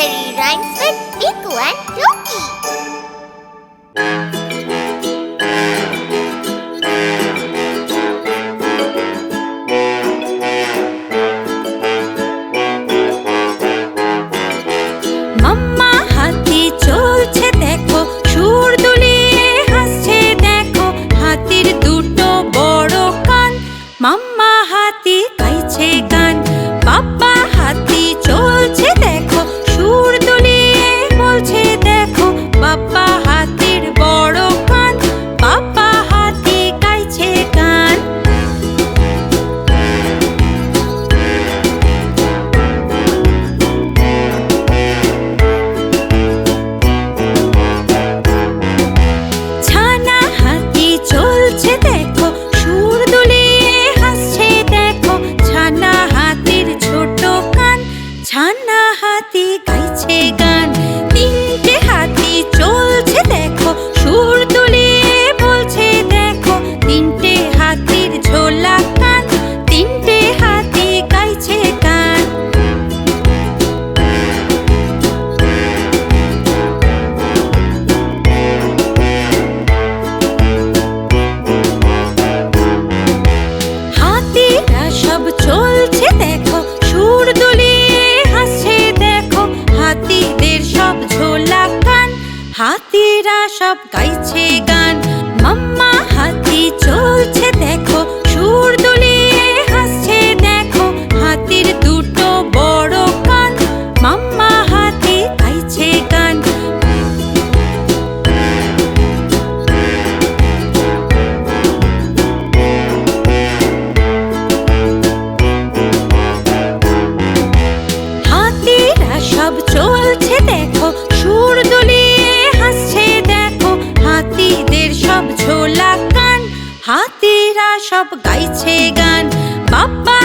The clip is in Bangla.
Nursery Rhymes with Piku and Toki. মাম্মা হাতি চলছে দেখো, সুর দুলিয়ে হাসছে দেখো, হাতির দুটো বড় কান, মাম্মা হাতি গাইছে গান। বাবা হাতি চলছে দেখো, সুর দুলিয়ে বলছে দেখো, বাবা হাতির বড় কান, বাবা হাতি গাইছে গান। ছানা হাতি চলছে দেখো, সুর দুলিয়ে হাসছে দেখো, ছানা হাতির ছোট কান, ছানা হাতি গাইছে গান। তিনটে হাতি চলছে দেখো, সুর দুলিয়ে বলছে দেখো, তিনটে হাতির ঝোলা কান, তিনটে হাতি গাইছে গান। হাতিরা সব চলছে দেখো, সুর দুলিয়ে হাসছে দেখো, হাতিদের সব ঝোলা কান, হাতিরা সব গাইছে গান। মাম্মা হাতি চলছে দেখো, সুর দুলিয়ে হাসছে দেখো, হাতির দুটো বড় কান, মাম্মা হাতি গাইছে গান। হাতিরা সব চলছে দেখো, সুর দুলিয়ে হাসছে দেখো, হাতিদের সব ঝোলা কান, হাতিরা সব গাইছে গান। বাবা